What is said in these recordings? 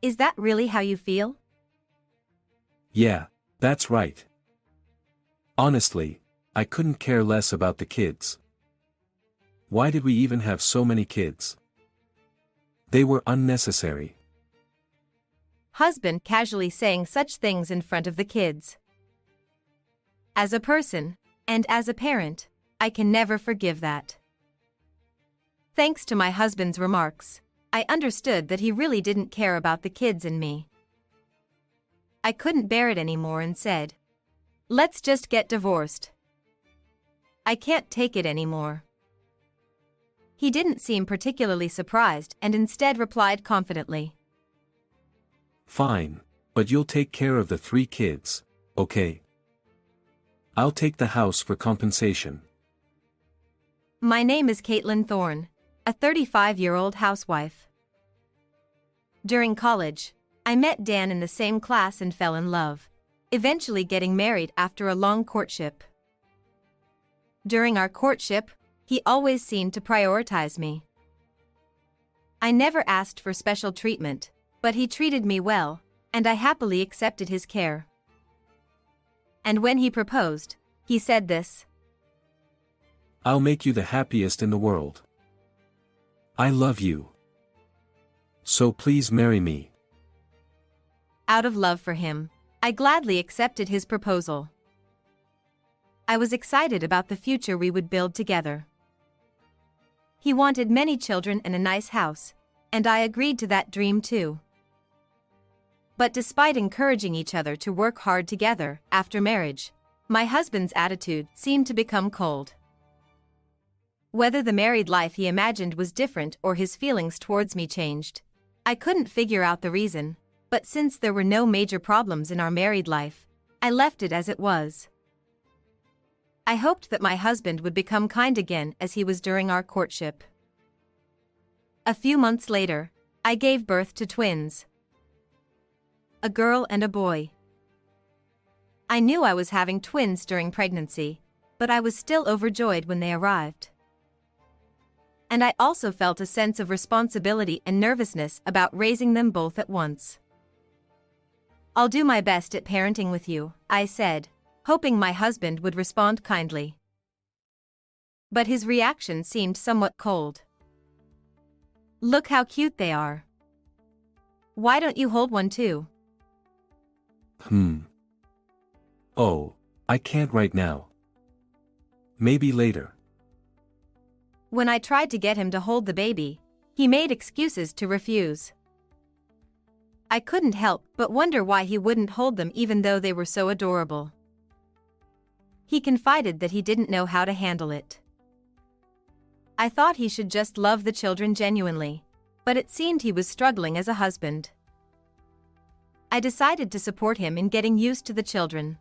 Is that really how you feel? Yeah, that's right. Honestly, I couldn't care less about the kids. Why did we even have so many kids? They were unnecessary. Husband casually saying such things in front of the kids. As a person, and as a parent, I can never forgive that. Thanks to my husband's remarks, I understood that he really didn't care about the kids and me. I couldn't bear it anymore and said, "Let's just get divorced. I can't take it anymore." He didn't seem particularly surprised and instead replied confidently, Fine, but you'll take care of the 3 kids, okay? I'll take the house for compensation. "My name is Caitlin Thorne, a 35-year-old housewife. During college, I met Dan in the same class and fell in love, eventually getting married after a long courtship. During our courtship, he always seemed to prioritize me. I never asked for special treatment, but he treated me well, and I happily accepted his care. And when he proposed, he said this: I'll make you the happiest in the world. I love you. So please marry me." Out of love for him, I gladly accepted his proposal. I was excited about the future we would build together. He wanted many children and a nice house, and I agreed to that dream too. But despite encouraging each other to work hard together after marriage, my husband's attitude seemed to become cold. Whether the married life he imagined was different or his feelings towards me changed, I couldn't figure out the reason, but since there were no major problems in our married life, I left it as it was. I hoped that my husband would become kind again as he was during our courtship. A few months later, I gave birth to twins. A girl and a boy. I knew I was having twins during pregnancy, but I was still overjoyed when they arrived. And I also felt a sense of responsibility and nervousness about raising them both at once. "I'll do my best at parenting with you," I said, hoping my husband would respond kindly. But his reaction seemed somewhat cold. "Look how cute they are. Why don't you hold one too?" Oh, I can't right now. Maybe later." When I tried to get him to hold the baby, he made excuses to refuse. I couldn't help but wonder why he wouldn't hold them even though they were so adorable. He confided that he didn't know how to handle it. I thought he should just love the children genuinely, but it seemed he was struggling as a husband. I decided to support him in getting used to the children.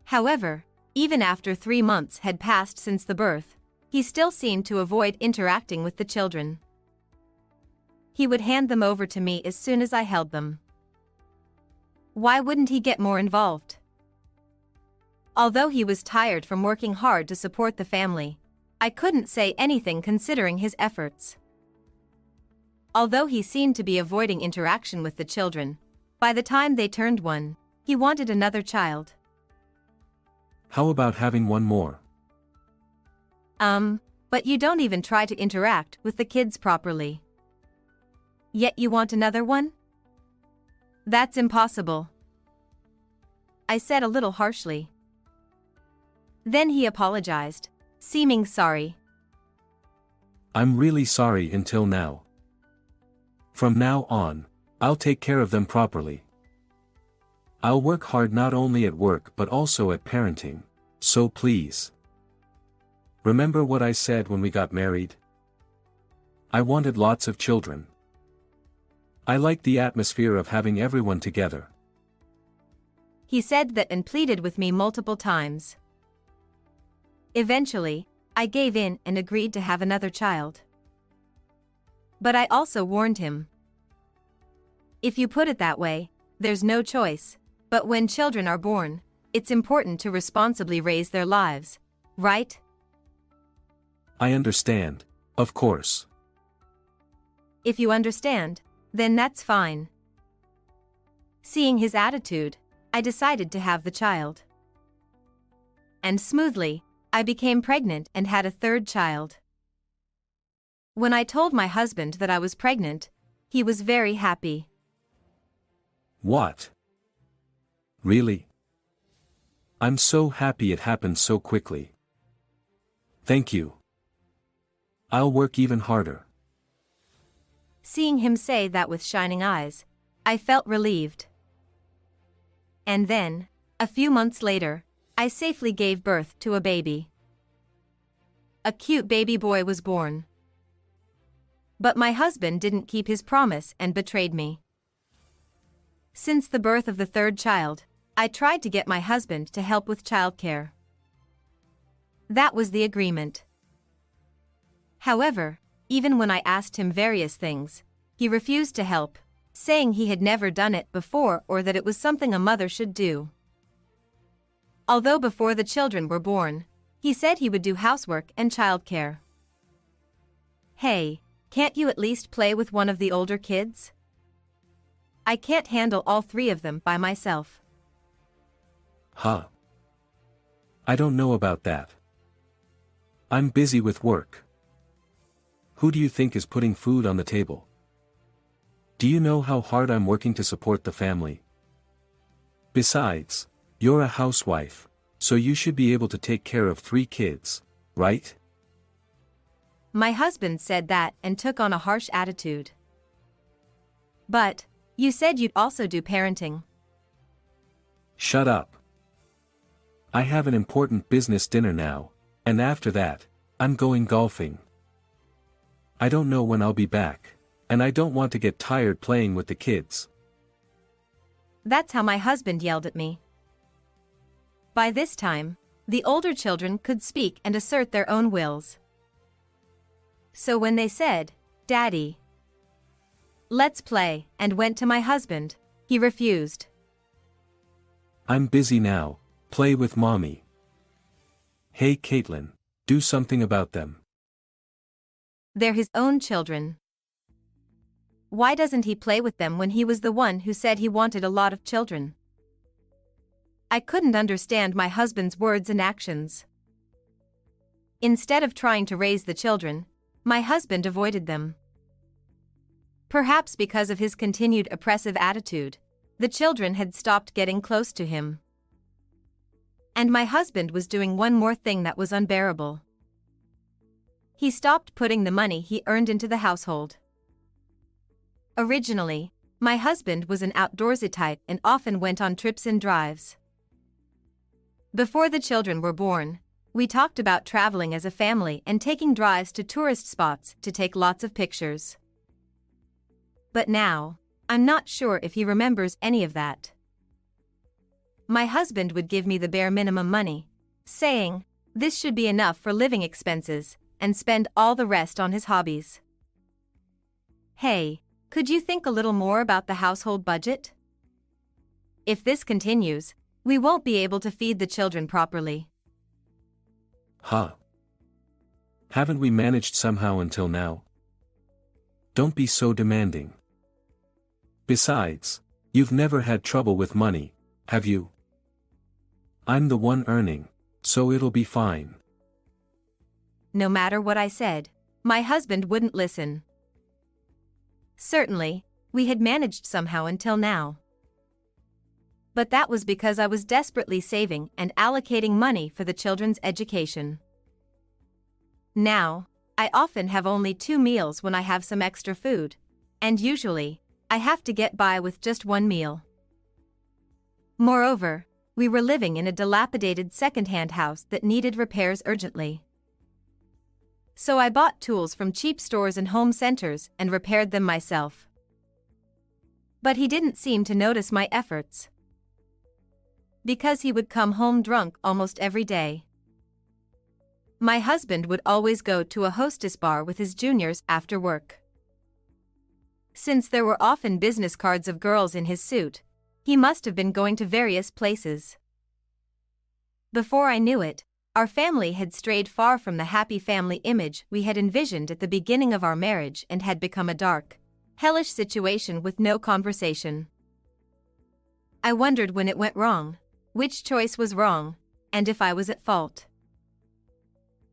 However, even after 3 months had passed since the birth, he still seemed to avoid interacting with the children. He would hand them over to me as soon as I held them. Why wouldn't he get more involved? Although he was tired from working hard to support the family, I couldn't say anything considering his efforts. Although he seemed to be avoiding interaction with the children, by the time they turned 1, he wanted another child. How about having one more? But you don't even try to interact with the kids properly. Yet you want another one? That's impossible," I said a little harshly. Then he apologized, seeming sorry. "I'm really sorry until now. From now on, I'll take care of them properly. I'll work hard not only at work but also at parenting, so please. Remember what I said when we got married? I wanted lots of children. I liked the atmosphere of having everyone together." He said that and pleaded with me multiple times. Eventually, I gave in and agreed to have another child. But I also warned him. If you put it that way, there's no choice, but when children are born, it's important to responsibly raise their lives, right? I understand, of course. If you understand, Then that's fine. Seeing his attitude, I decided to have the child. And smoothly, I became pregnant and had a third child. When I told my husband that I was pregnant, he was very happy. What? Really? I'm so happy it happened so quickly. Thank you. I'll work even harder. Seeing him say that with shining eyes, I felt relieved. And then, a few months later, I safely gave birth to a baby. A cute baby boy was born. But my husband didn't keep his promise and betrayed me. Since the birth of the third child, I tried to get my husband to help with childcare. That was the agreement. However, even when I asked him various things, he refused to help, saying he had never done it before or that it was something a mother should do. Although before the children were born, he said he would do housework and childcare. Hey, can't you at least play with one of the older kids? I can't handle all three of them by myself. Huh. I don't know about that. I'm busy with work. Who do you think is putting food on the table? Do you know how hard I'm working to support the family? Besides, you're a housewife, so you should be able to take care of 3 kids, right? My husband said that and took on a harsh attitude. But, you said you'd also do parenting. Shut up. I have an important business dinner now, and after that, I'm going golfing. I don't know when I'll be back, and I don't want to get tired playing with the kids. That's how my husband yelled at me. By this time, the older children could speak and assert their own wills. So when they said, "Daddy, let's play," and went to my husband, he refused. I'm busy now, play with mommy. Hey Caitlin, do something about them. They're his own children. Why doesn't he play with them when he was the one who said he wanted a lot of children? I couldn't understand my husband's words and actions. Instead of trying to raise the children, my husband avoided them. Perhaps because of his continued oppressive attitude, the children had stopped getting close to him. And my husband was doing one more thing that was unbearable. He stopped putting the money he earned into the household. Originally, my husband was an outdoorsy type and often went on trips and drives. Before the children were born, we talked about traveling as a family and taking drives to tourist spots to take lots of pictures. But now, I'm not sure if he remembers any of that. My husband would give me the bare minimum money, saying, "This should be enough for living expenses," and spend all the rest on his hobbies. Hey, could you think a little more about the household budget? If this continues, we won't be able to feed the children properly. Huh. Haven't we managed somehow until now? Don't be so demanding. Besides, you've never had trouble with money, have you? I'm the one earning, so it'll be fine. No matter what I said, my husband wouldn't listen. Certainly, we had managed somehow until now. But that was because I was desperately saving and allocating money for the children's education. Now, I often have only 2 meals when I have some extra food, and usually, I have to get by with just 1 meal. Moreover, we were living in a dilapidated second-hand house that needed repairs urgently. So I bought tools from cheap stores and home centers and repaired them myself. But he didn't seem to notice my efforts. Because he would come home drunk almost every day. My husband would always go to a hostess bar with his juniors after work. Since there were often business cards of girls in his suit, he must have been going to various places. Before I knew it, our family had strayed far from the happy family image we had envisioned at the beginning of our marriage and had become a dark, hellish situation with no conversation. I wondered when it went wrong, which choice was wrong, and if I was at fault.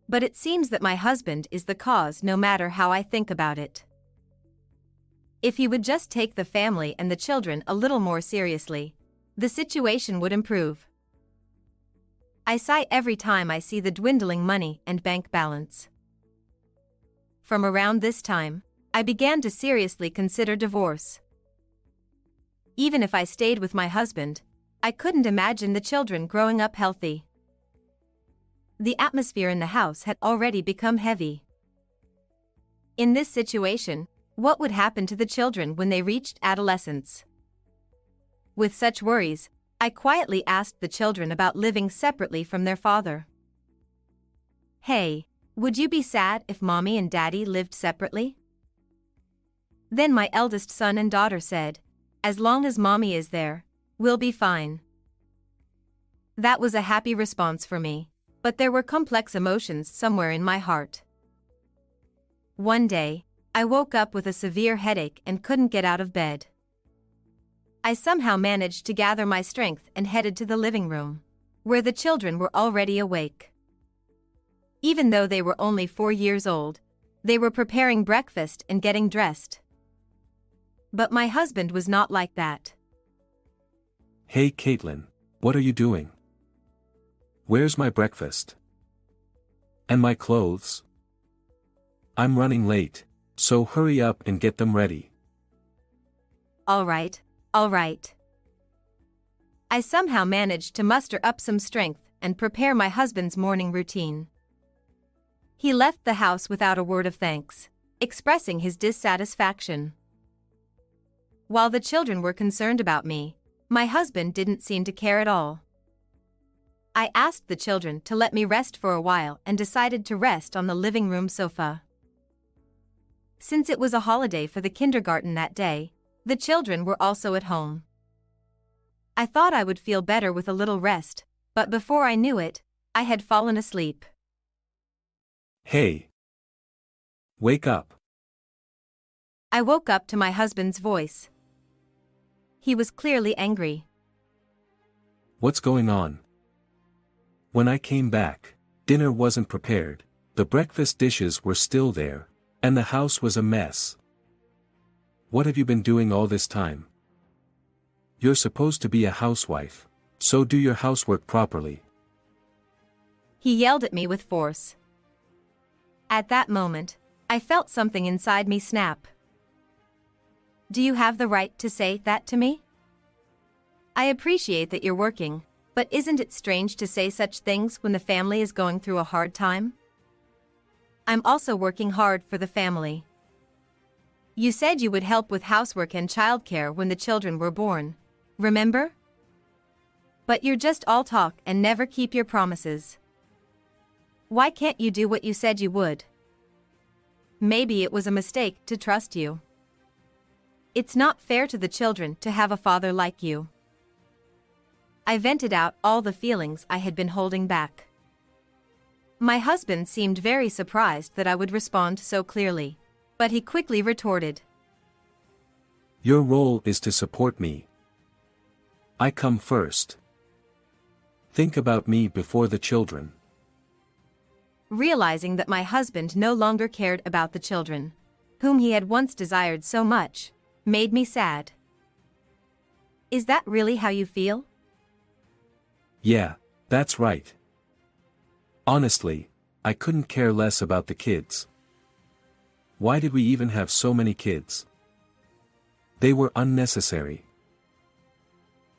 But it seems that my husband is the cause no matter how I think about it. If he would just take the family and the children a little more seriously, the situation would improve. I sigh every time I see the dwindling money and bank balance. From around this time, I began to seriously consider divorce. Even if I stayed with my husband, I couldn't imagine the children growing up healthy. The atmosphere in the house had already become heavy. In this situation, what would happen to the children when they reached adolescence? With such worries, I quietly asked the children about living separately from their father. "Hey, would you be sad if mommy and daddy lived separately?" Then my eldest son and daughter said, "As long as mommy is there, we'll be fine." That was a happy response for me, but there were complex emotions somewhere in my heart. One day, I woke up with a severe headache and couldn't get out of bed. I somehow managed to gather my strength and headed to the living room, where the children were already awake. Even though they were only 4 years old, they were preparing breakfast and getting dressed. But my husband was not like that. Hey Caitlin, what are you doing? Where's my breakfast? And my clothes? I'm running late, so hurry up and get them ready. All right. I somehow managed to muster up some strength and prepare my husband's morning routine. He left the house without a word of thanks, expressing his dissatisfaction. While the children were concerned about me, my husband didn't seem to care at all. I asked the children to let me rest for a while and decided to rest on the living room sofa. Since it was a holiday for the kindergarten that day, the children were also at home. I thought I would feel better with a little rest, but before I knew it, I had fallen asleep. Hey! Wake up! I woke up to my husband's voice. He was clearly angry. What's going on? When I came back, dinner wasn't prepared, the breakfast dishes were still there, and the house was a mess. What have you been doing all this time? You're supposed to be a housewife, so do your housework properly. He yelled at me with force. At that moment, I felt something inside me snap. Do you have the right to say that to me? I appreciate that you're working, but isn't it strange to say such things when the family is going through a hard time? I'm also working hard for the family. You said you would help with housework and childcare when the children were born, remember? But you're just all talk and never keep your promises. Why can't you do what you said you would? Maybe it was a mistake to trust you. It's not fair to the children to have a father like you. I vented out all the feelings I had been holding back. My husband seemed very surprised that I would respond so clearly, but he quickly retorted. Your role is to support me. I come first. Think about me before the children. Realizing that my husband no longer cared about the children, whom he had once desired so much, made me sad. Is that really how you feel? Yeah, that's right. Honestly, I couldn't care less about the kids. Why did we even have so many kids? They were unnecessary.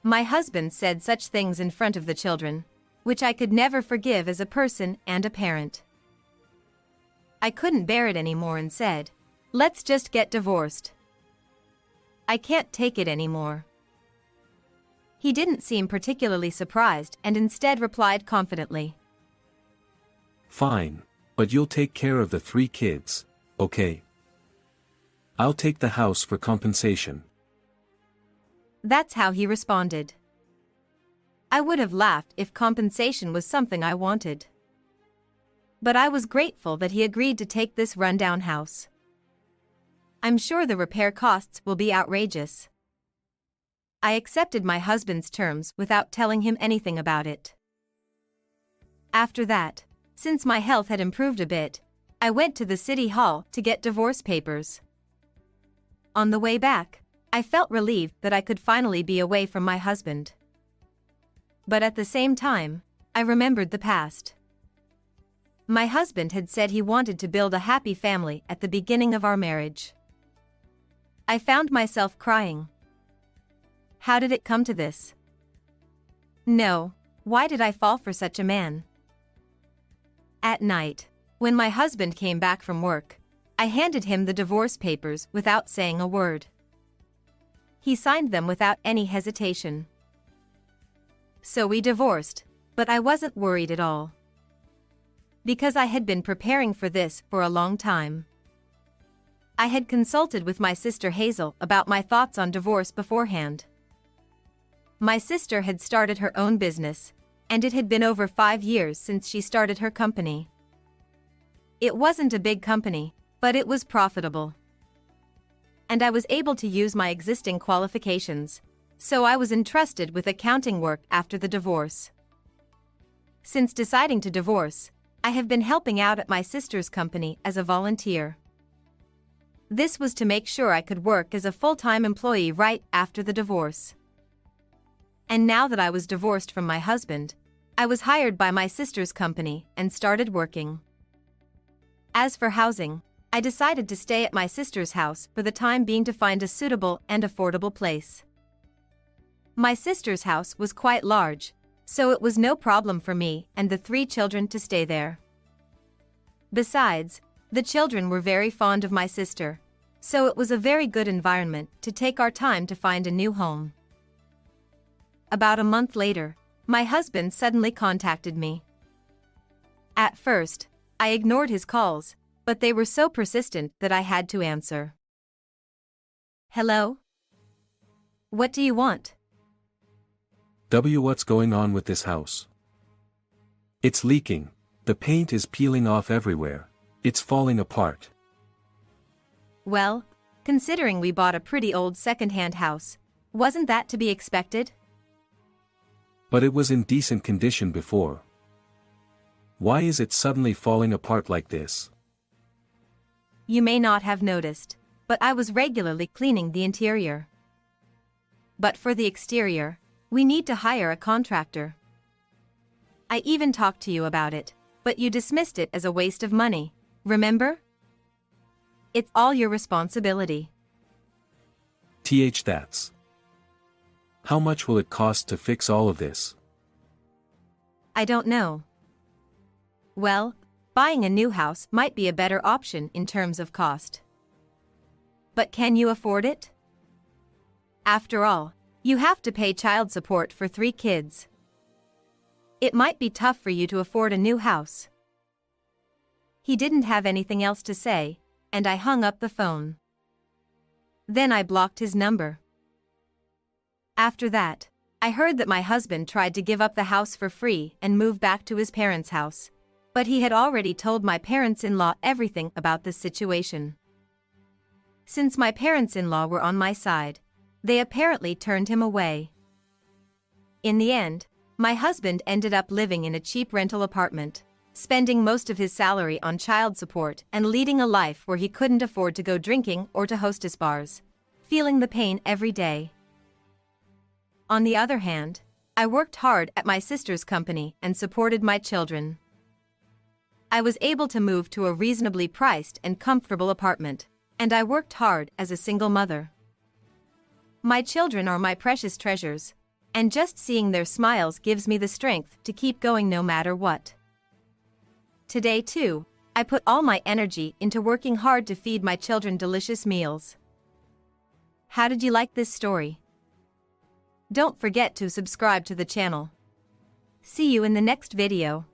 My husband said such things in front of the children, which I could never forgive as a person and a parent. I couldn't bear it anymore and said, "Let's just get divorced. I can't take it anymore." He didn't seem particularly surprised and instead replied confidently. Fine, but you'll take care of the 3 kids, okay? I'll take the house for compensation. That's how he responded. I would have laughed if compensation was something I wanted. But I was grateful that he agreed to take this rundown house. I'm sure the repair costs will be outrageous. I accepted my husband's terms without telling him anything about it. After that, since my health had improved a bit, I went to the city hall to get divorce papers. On the way back, I felt relieved that I could finally be away from my husband. But at the same time, I remembered the past. My husband had said he wanted to build a happy family at the beginning of our marriage. I found myself crying. How did it come to this? No, why did I fall for such a man? At night, when my husband came back from work, I handed him the divorce papers without saying a word. He signed them without any hesitation. So we divorced, but I wasn't worried at all. Because I had been preparing for this for a long time. I had consulted with my sister Hazel about my thoughts on divorce beforehand. My sister had started her own business, and it had been over 5 years since she started her company. It wasn't a big company, but it was profitable. And I was able to use my existing qualifications, so I was entrusted with accounting work after the divorce. Since deciding to divorce, I have been helping out at my sister's company as a volunteer. This was to make sure I could work as a full-time employee right after the divorce. And now that I was divorced from my husband, I was hired by my sister's company and started working. As for housing, I decided to stay at my sister's house for the time being to find a suitable and affordable place. My sister's house was quite large, so it was no problem for me and the 3 children to stay there. Besides, the children were very fond of my sister, so it was a very good environment to take our time to find a new home. About a month later, my husband suddenly contacted me. At first, I ignored his calls, but they were so persistent that I had to answer. Hello? What do you want? What's going on with this house? It's leaking. The paint is peeling off everywhere. It's falling apart. Well, considering we bought a pretty old second-hand house, wasn't that to be expected? But it was in decent condition before. Why is it suddenly falling apart like this? You may not have noticed, but I was regularly cleaning the interior. But for the exterior, we need to hire a contractor. I even talked to you about it, but you dismissed it as a waste of money, remember? It's all your responsibility. That's. How much will it cost to fix all of this? I don't know. Well, buying a new house might be a better option in terms of cost. But can you afford it? After all, you have to pay child support for 3 kids. It might be tough for you to afford a new house. He didn't have anything else to say, and I hung up the phone. Then I blocked his number. After that, I heard that my husband tried to give up the house for free and move back to his parents' house, but he had already told my parents-in-law everything about this situation. Since my parents-in-law were on my side, they apparently turned him away. In the end, my husband ended up living in a cheap rental apartment, spending most of his salary on child support and leading a life where he couldn't afford to go drinking or to hostess bars, feeling the pain every day. On the other hand, I worked hard at my sister's company and supported my children. I was able to move to a reasonably priced and comfortable apartment, and I worked hard as a single mother. My children are my precious treasures, and just seeing their smiles gives me the strength to keep going no matter what. Today too, I put all my energy into working hard to feed my children delicious meals. How did you like this story? Don't forget to subscribe to the channel. See you in the next video.